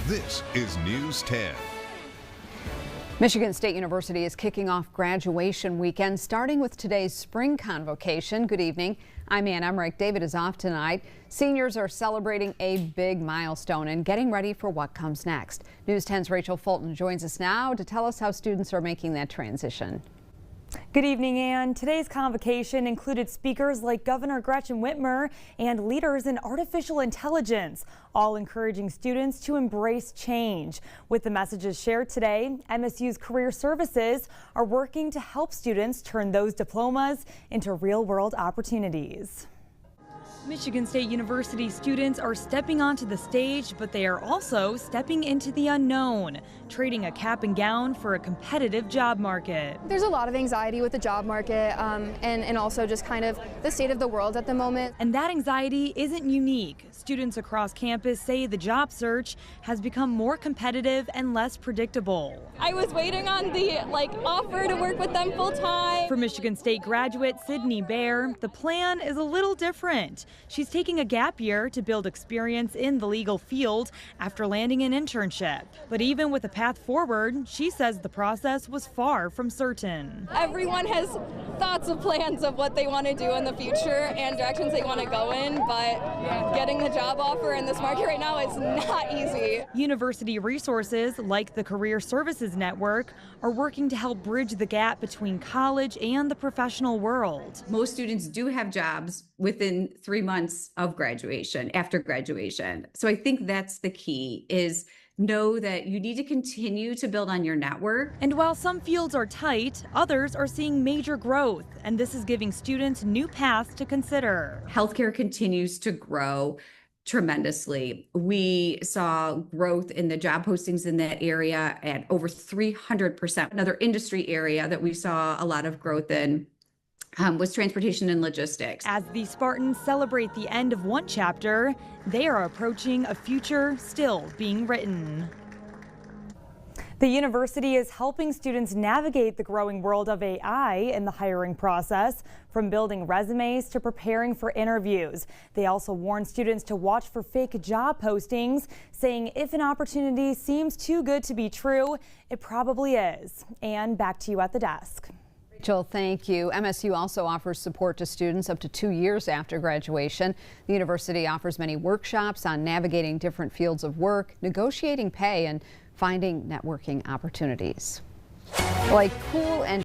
This is News 10. Michigan State University is kicking off graduation weekend, starting with today's spring convocation. Good evening. I'm Ann Emmerich. David is off tonight. Seniors are celebrating a big milestone and getting ready for what comes next. News 10's Rachel Fulton joins us now to tell us how students are making that transition. Good evening, Ann. Today's convocation included speakers like Governor Gretchen Whitmer and leaders in artificial intelligence, all encouraging students to embrace change. With the messages shared today, MSU's career services are working to help students turn those diplomas into real-world opportunities. Michigan State University students are stepping onto the stage, but they are also stepping into the unknown, trading a cap and gown for a competitive job market. There's a lot of anxiety with the job market and also just kind of the state of the world at the moment. And that anxiety isn't unique. Students across campus say the job search has become more competitive and less predictable. I was waiting on the offer to work with them full time. For Michigan State graduate Sydney Baer, the plan is a little different. She's taking a gap year to build experience in the legal field after landing an internship. But even with a path forward, she says the process was far from certain. Everyone has thoughts of plans of what they want to do in the future and directions they want to go in, but getting the job offer in this market right now is not easy. University resources like the Career Services Network are working to help bridge the gap between college and the professional world. Most students do have jobs within 3 months of graduation, after graduation. So I think that's the key, is know that you need to continue to build on your network. And while some fields are tight, others are seeing major growth, and this is giving students new paths to consider. Healthcare continues to grow tremendously. We saw growth in the job postings in that area at over 300%. Another industry area that we saw a lot of growth in was transportation and logistics. As the Spartans celebrate the end of one chapter, they are approaching a future still being written. The university is helping students navigate the growing world of AI in the hiring process, from building resumes to preparing for interviews. They also warn students to watch for fake job postings, saying if an opportunity seems too good to be true, it probably is. And back to you at the desk. Rachel, thank you. MSU also offers support to students up to 2 years after graduation. The university offers many workshops on navigating different fields of work, negotiating pay, and finding networking opportunities. Like cool and